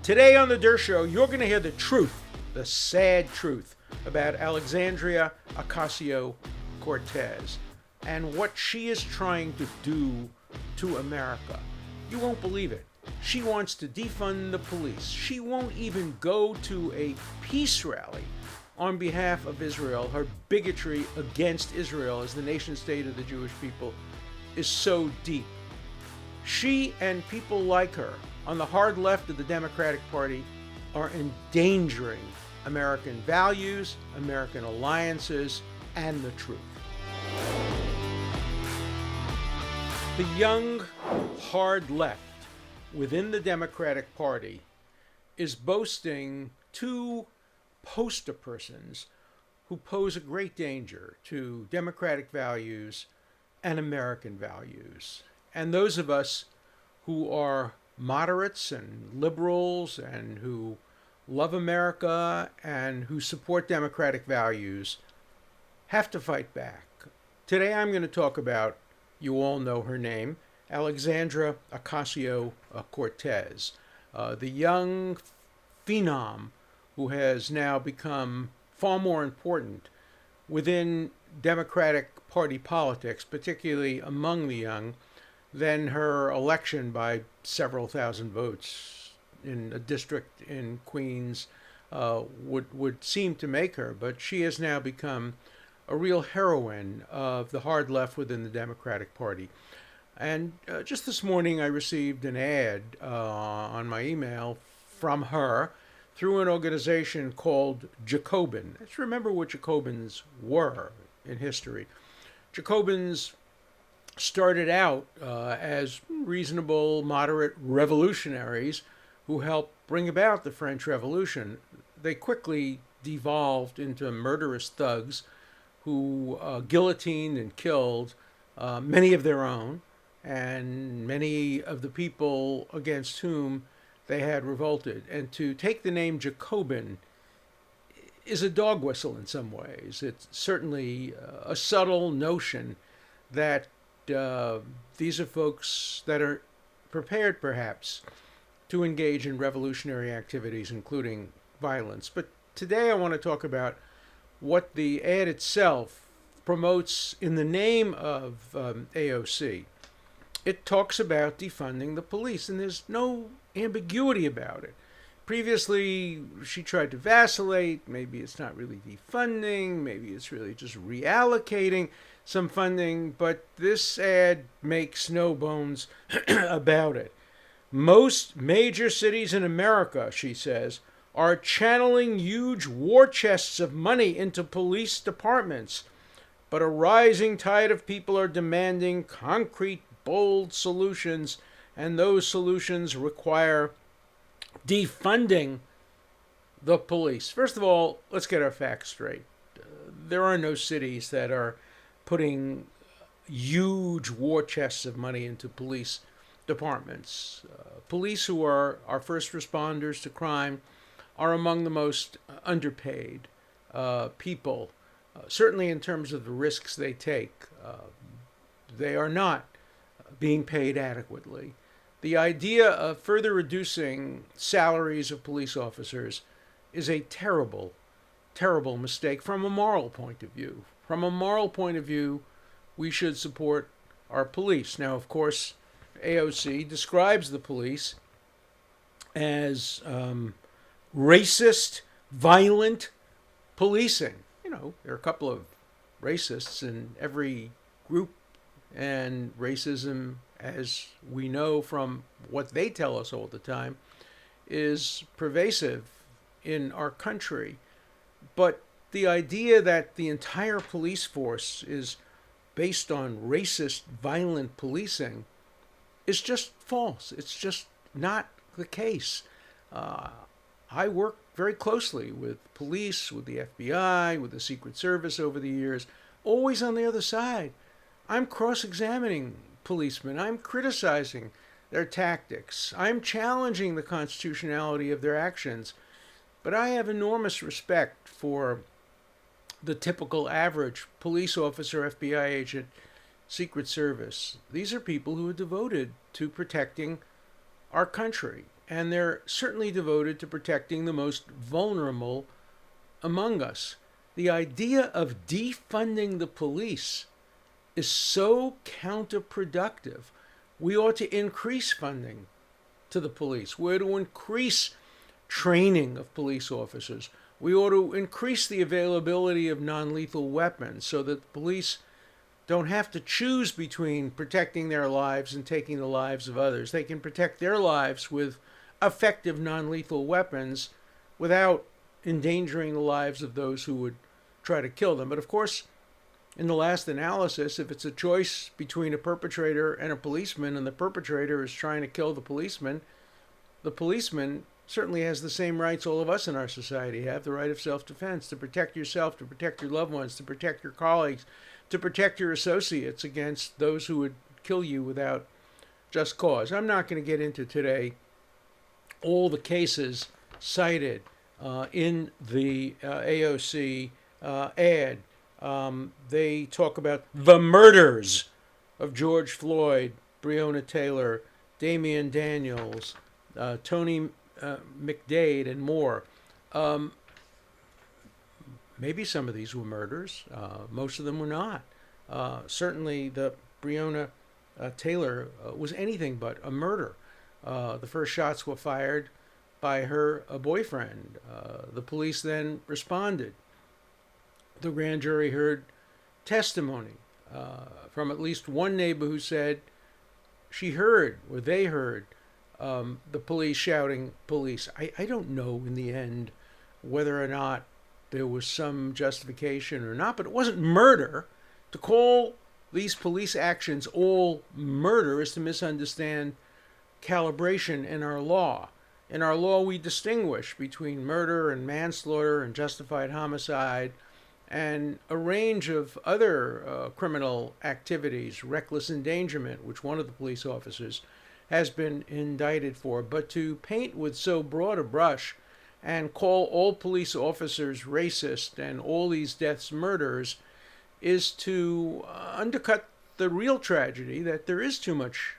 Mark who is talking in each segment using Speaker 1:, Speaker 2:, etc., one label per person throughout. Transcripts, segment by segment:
Speaker 1: Today on The Dirt Show, you're going to hear the truth, the sad truth, about Alexandria Ocasio-Cortez and what she is trying to do to America. You won't believe it. She wants to defund the police. She won't even go to a peace rally on behalf of Israel. Her bigotry against Israel as the nation state of the Jewish people is so deep. She and people like her on the hard left of the Democratic Party are endangering American values, American alliances, and the truth. The young, hard left within the Democratic Party is boasting two poster persons who pose a great danger to democratic values and American values. And those of us who are moderates and liberals and who love America and who support democratic values have to fight back. Today I'm going to talk about, you all know her name, Alexandria Ocasio-Cortez, the young phenom who has now become far more important within Democratic Party politics, particularly among the young, than her election by several thousand votes in a district in Queens would seem to make her. But she has now become a real heroine of the hard left within the Democratic Party. And just this morning I received an ad on my email from her through an organization called Jacobin. Let's remember what Jacobins were in history. Jacobins started out as reasonable, moderate revolutionaries who helped bring about the French Revolution. They quickly devolved into murderous thugs who guillotined and killed many of their own and many of the people against whom they had revolted. And to take the name Jacobin is a dog whistle in some ways. It's certainly a subtle notion that these are folks that are prepared, perhaps, to engage in revolutionary activities, including violence. But today I want to talk about what the ad itself promotes in the name of AOC. It talks about defunding the police, and there's no ambiguity about it. Previously, she tried to vacillate. Maybe it's not really defunding. Maybe it's really just reallocating some funding. But this ad makes no bones about it. Most major cities in America, she says, are channeling huge war chests of money into police departments. But a rising tide of people are demanding concrete, bold solutions, and those solutions require defunding the police. First of all, let's get our facts straight. There are no cities that are putting huge war chests of money into police departments. Police, who are our first responders to crime, are among the most underpaid people, certainly in terms of the risks they take. They are not being paid adequately. The idea of further reducing salaries of police officers is a terrible, terrible mistake from a moral point of view. From a moral point of view, we should support our police. Now, of course, AOC describes the police as racist, violent policing. You know, there are a couple of racists in every group, and racism, as we know from what they tell us all the time, is pervasive in our country. But the idea that the entire police force is based on racist, violent policing is just false. It's just not the case. I work very closely with police, with the FBI, with the Secret Service over the years, always on the other side. I'm cross-examining policemen. I'm criticizing their tactics. I'm challenging the constitutionality of their actions. But I have enormous respect for the typical average police officer, FBI agent, Secret Service. These are people who are devoted to protecting our country. and they're certainly devoted to protecting the most vulnerable among us. The idea of defunding the police is so counterproductive. We ought to increase funding to the police. We ought to increase training of police officers. We ought to increase the availability of non-lethal weapons so that the police don't have to choose between protecting their lives and taking the lives of others. They can protect their lives with effective non-lethal weapons without endangering the lives of those who would try to kill them. But of course, in the last analysis, if it's a choice between a perpetrator and a policeman, and the perpetrator is trying to kill the policeman certainly has the same rights all of us in our society have, the right of self-defense, to protect yourself, to protect your loved ones, to protect your colleagues, to protect your associates against those who would kill you without just cause. I'm not going to get into today all the cases cited in the AOC ad. They talk about the murders of George Floyd, Breonna Taylor, Damian Daniels, Tony McDade, and more. Maybe some of these were murders. Most of them were not. Certainly the Breonna Taylor was anything but a murder. The first shots were fired by her boyfriend. The police then responded. The grand jury heard testimony from at least one neighbor who said she heard, or they heard, the police shouting, "Police." I don't know in the end whether or not there was some justification or not, but it wasn't murder. To call these police actions all murder is to misunderstand calibration in our law. In our law, we distinguish between murder and manslaughter and justified homicide and a range of other criminal activities, reckless endangerment, which one of the police officers has been indicted for. But to paint with so broad a brush and call all police officers racist and all these deaths murders is to undercut the real tragedy that there is too much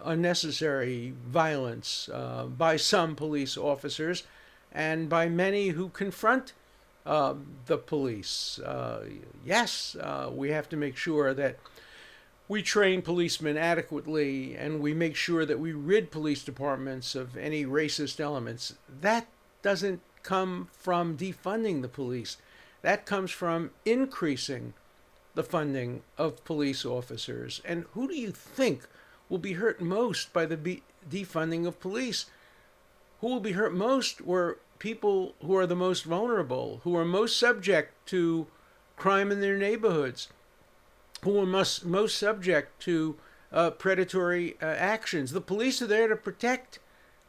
Speaker 1: unnecessary violence by some police officers and by many who confront the police. Yes, we have to make sure that we train policemen adequately and we make sure that we rid police departments of any racist elements. That doesn't come from defunding the police. That comes from increasing the funding of police officers. And who do you think will be hurt most by the defunding of police? Who will be hurt most were people who are the most vulnerable, who are most subject to crime in their neighborhoods, who are most subject to predatory actions. The police are there to protect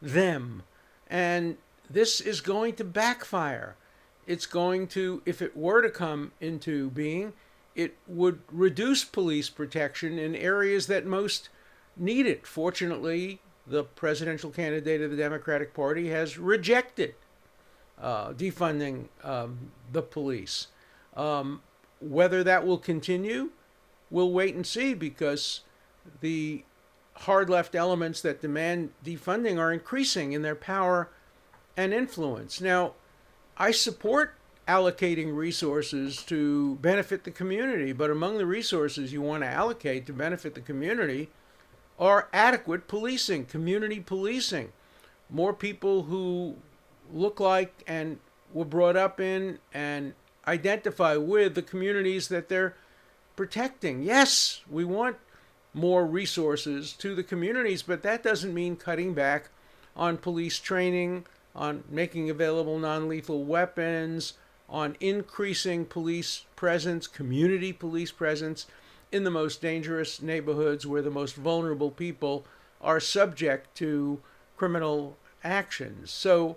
Speaker 1: them. And this is going to backfire. It's going to, if it were to come into being, it would reduce police protection in areas that most need it. Fortunately, the presidential candidate of the Democratic Party has rejected defunding the police. Whether that will continue, we'll wait and see, because the hard left elements that demand defunding are increasing in their power and influence. Now, I support allocating resources to benefit the community, but among the resources you want to allocate to benefit the community are adequate policing, community policing. More people who look like and were brought up in and identify with the communities that they're protecting. Yes, we want more resources to the communities, but that doesn't mean cutting back on police training, on making available non-lethal weapons, on increasing police presence, community police presence in the most dangerous neighborhoods where the most vulnerable people are subject to criminal actions. So,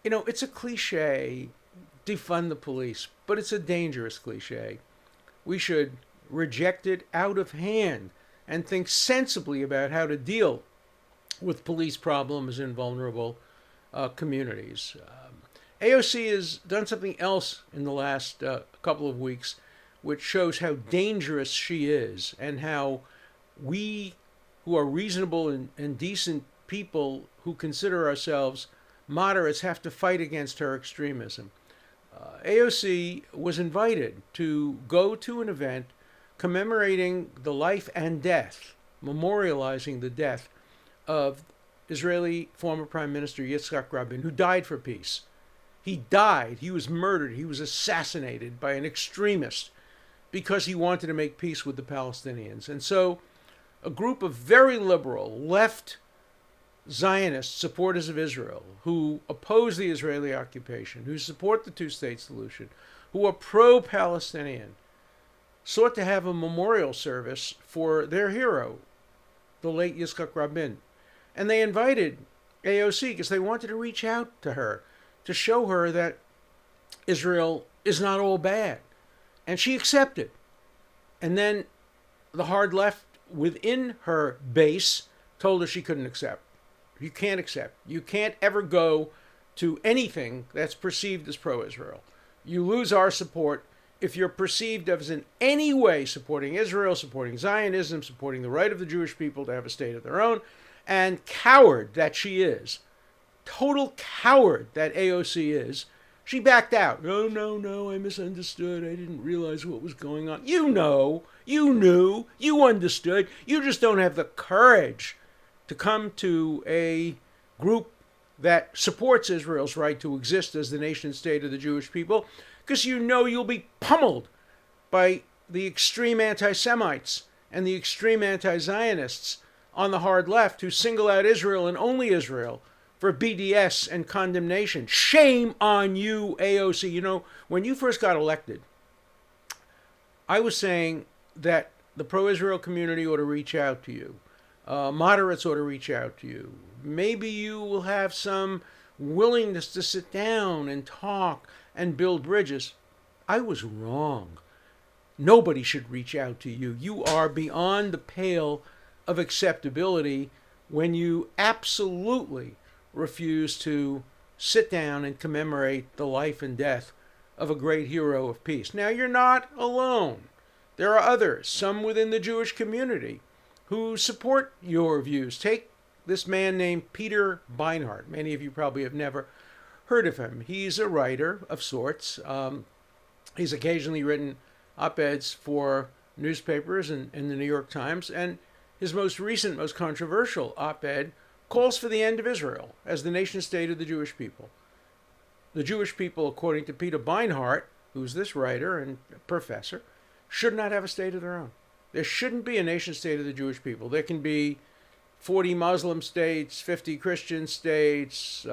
Speaker 1: it's a cliche, defund the police, but it's a dangerous cliche. We should reject it out of hand and think sensibly about how to deal with police problems in vulnerable communities. AOC has done something else in the last couple of weeks, which shows how dangerous she is and how we who are reasonable and decent people who consider ourselves moderates have to fight against her extremism. AOC was invited to go to an event commemorating the life and death, memorializing the death of Israeli former Prime Minister Yitzhak Rabin, who died for peace. He died, he was murdered, he was assassinated by an extremist because he wanted to make peace with the Palestinians. And so a group of very liberal, left Zionist supporters of Israel who oppose the Israeli occupation, who support the two-state solution, who are pro-Palestinian, sought to have a memorial service for their hero, the late Yitzhak Rabin. And they invited AOC because they wanted to reach out to her, to show her that Israel is not all bad. And she accepted. And then the hard left within her base told her she couldn't accept. You can't accept. You can't ever go to anything that's perceived as pro-Israel. You lose our support if you're perceived as in any way supporting Israel, supporting Zionism, supporting the right of the Jewish people to have a state of their own. And coward that she is, total coward that AOC is, she backed out. No, I misunderstood. I didn't realize what was going on. You know, you knew, you understood. You just don't have the courage to come to a group that supports Israel's right to exist as the nation state of the Jewish people, because you know you'll be pummeled by the extreme anti-Semites and the extreme anti-Zionists on the hard left who single out Israel and only Israel for BDS and condemnation. Shame on you, AOC. You know, when you first got elected, I was saying that the pro-Israel community ought to reach out to you. Moderates ought to reach out to you. Maybe you will have some willingness to sit down and talk and build bridges. I was wrong. Nobody should reach out to you. You are beyond the pale of acceptability when you absolutely refuse to sit down and commemorate the life and death of a great hero of peace. Now, you're not alone. There are others, some within the Jewish community, who support your views. Take this man named Peter Beinart. Many of you probably have never heard of him. He's a writer of sorts. He's occasionally written op-eds for newspapers and the New York Times, and his most recent, most controversial op-ed calls for the end of Israel as the nation state of the Jewish people. The Jewish people, according to Peter Beinart, who's this writer and professor, should not have a state of their own. There shouldn't be a nation state of the Jewish people. There can be 40 Muslim states, 50 Christian states,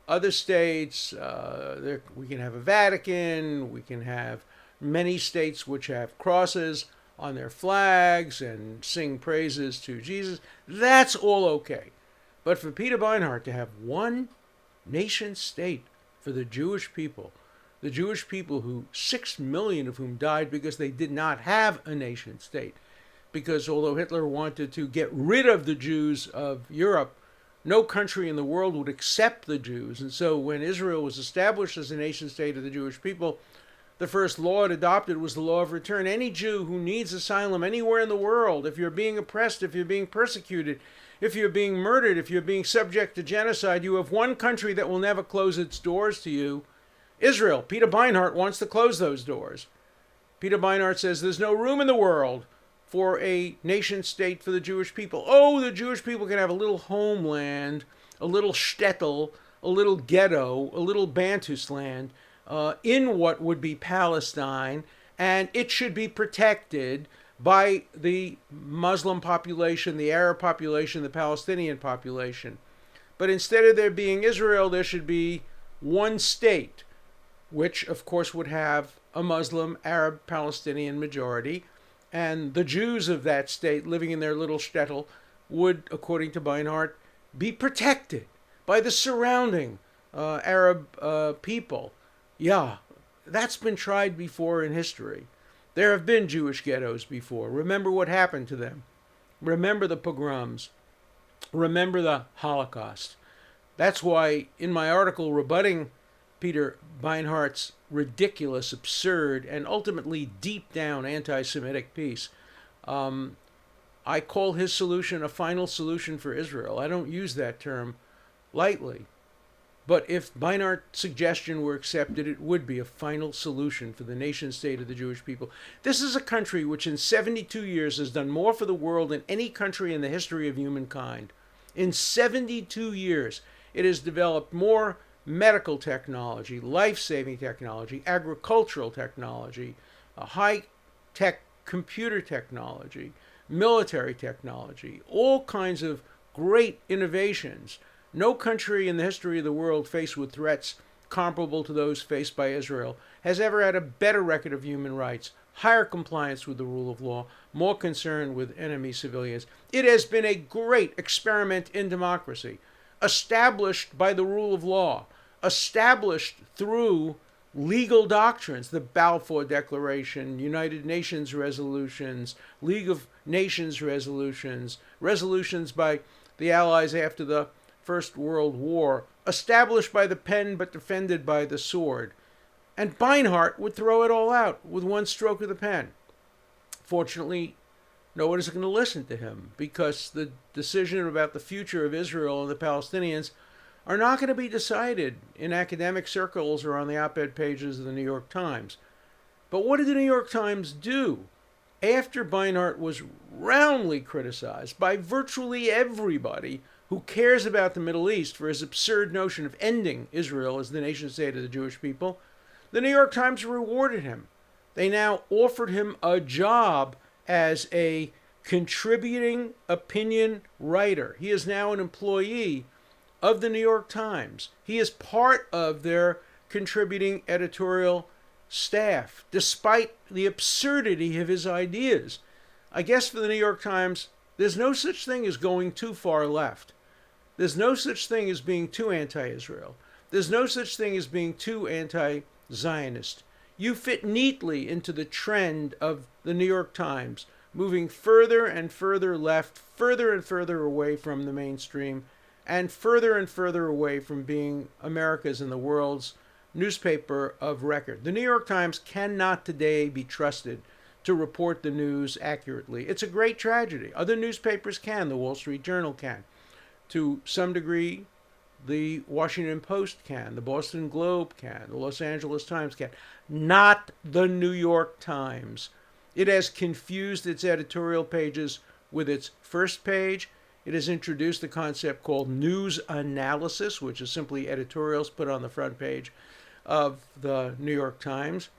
Speaker 1: other states. We can have a Vatican. We can have many states which have crosses on their flags and sing praises to Jesus. That's all okay. But for Peter Beinart to have one nation state for the Jewish people who 6 million of whom died because they did not have a nation state, because although Hitler wanted to get rid of the Jews of Europe, no country in the world would accept the Jews. And so when Israel was established as a nation state of the Jewish people, the first law it adopted was the law of return. Any Jew who needs asylum anywhere in the world, if you're being oppressed, if you're being persecuted, if you're being murdered, if you're being subject to genocide, you have one country that will never close its doors to you, Israel. Peter Beinart wants to close those doors. Peter Beinart says there's no room in the world for a nation state for the Jewish people. Oh, the Jewish people can have a little homeland, a little shtetl, a little ghetto, a little Bantusland in what would be Palestine, and it should be protected by the Muslim population, the Arab population, the Palestinian population. But instead of there being Israel, there should be one state, which of course would have a Muslim, Arab, Palestinian majority, and the Jews of that state living in their little shtetl would, according to Beinart, be protected by the surrounding Arab people. Yeah, that's been tried before in history. There have been Jewish ghettos before. Remember what happened to them. Remember the pogroms. Remember the Holocaust. That's why in my article rebutting Peter Beinart's ridiculous, absurd, and ultimately deep down anti-Semitic piece, I I call his solution a final solution for Israel. I don't use that term lightly. But if Beinart's suggestion were accepted, it would be a final solution for the nation state of the Jewish people. This is a country which in 72 years has done more for the world than any country in the history of humankind. In 72 years, it has developed more medical technology, life-saving technology, agricultural technology, high-tech computer technology, military technology, all kinds of great innovations. No country in the history of the world faced with threats comparable to those faced by Israel has ever had a better record of human rights, higher compliance with the rule of law, more concern with enemy civilians. It has been a great experiment in democracy, established by the rule of law, established through legal doctrines, the Balfour Declaration, United Nations resolutions, League of Nations resolutions, resolutions by the Allies after the First World War, established by the pen but defended by the sword. And Beinart would throw it all out with one stroke of the pen. Fortunately, no one is going to listen to him because the decision about the future of Israel and the Palestinians are not going to be decided in academic circles or on the op-ed pages of the New York Times. But what did the New York Times do? After Beinart was roundly criticized by virtually everybody who cares about the Middle East for his absurd notion of ending Israel as the nation state of the Jewish people, the New York Times rewarded him. They now offered him a job as a contributing opinion writer. He is now an employee of the New York Times. He is part of their contributing editorial staff, despite the absurdity of his ideas. I guess for the New York Times, there's no such thing as going too far left. There's no such thing as being too anti-Israel. There's no such thing as being too anti-Zionist. You fit neatly into the trend of the New York Times, moving further and further left, further and further away from the mainstream, and further away from being America's and the world's newspaper of record. The New York Times cannot today be trusted to report the news accurately. It's a great tragedy. Other newspapers can. The Wall Street Journal can. To some degree, the Washington Post can. The Boston Globe can. The Los Angeles Times can. Not the New York Times. It has confused its editorial pages with its first page. It has introduced a concept called news analysis, which is simply editorials put on the front page of the New York Times.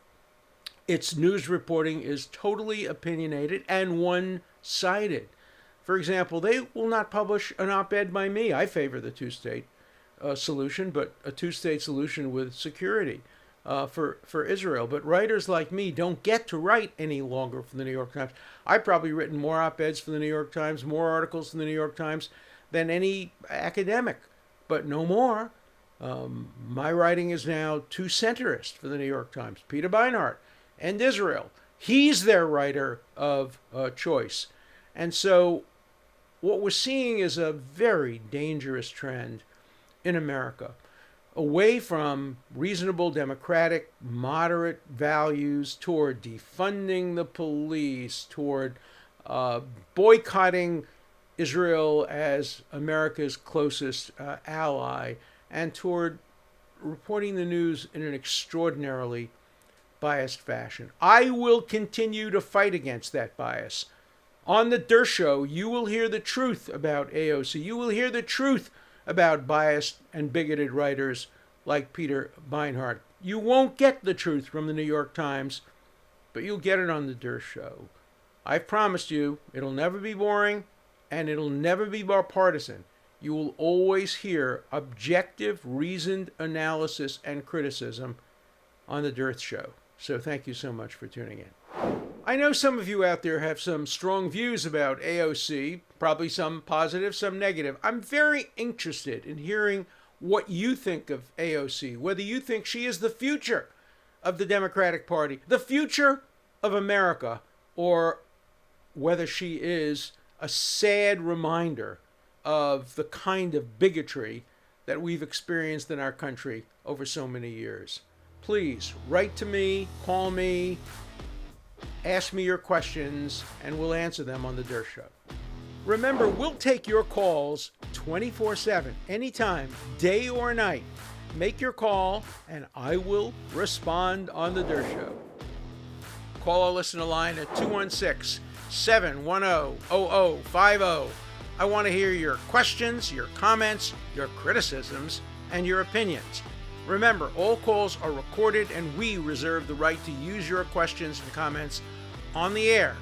Speaker 1: Its news reporting is totally opinionated and one-sided. For example, they will not publish an op-ed by me. I favor the two-state solution, but a two-state solution with security for Israel. But writers like me don't get to write any longer for the New York Times. I've probably written more op-eds for the New York Times, more articles in the New York Times than any academic, but no more. My writing is now too centrist for the New York Times. Peter Beinart and Israel. He's their writer of choice. And so what we're seeing is a very dangerous trend in America, away from reasonable, democratic, moderate values toward defunding the police, toward boycotting Israel as America's closest ally, and toward reporting the news in an extraordinarily biased fashion. I will continue to fight against that bias. On the Der Show, you will hear the truth about AOC. You will hear the truth about biased and bigoted writers like Peter Beinart. You won't get the truth from the New York Times, but you'll get it on the Der Show. I've promised you, it'll never be boring, and it'll never be partisan. You will always hear objective, reasoned analysis and criticism on the Dearth Show. So thank you so much for tuning in. I know some of you out there have some strong views about AOC, probably some positive, some negative. I'm very interested in hearing what you think of AOC, whether you think she is the future of the Democratic Party, the future of America, or whether she is a sad reminder of the kind of bigotry that we've experienced in our country over so many years. Please write to me, call me, Ask me your questions and we'll answer them on The Dirt Show. Remember, we'll take your calls 24/7, anytime, day or night. Make your call and I will respond on The Dirt Show. Call our listener line at 216-710-0050. I want to hear your questions, your comments, your criticisms, and your opinions. Remember, all calls are recorded and we reserve the right to use your questions and comments on the air.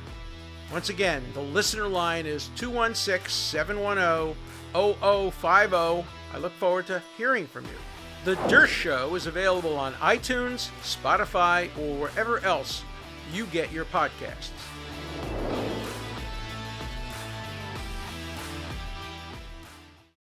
Speaker 1: Once again, the listener line is 216-710-0050. I look forward to hearing from you. The Dirt Show is available on iTunes, Spotify, or wherever else you get your podcasts.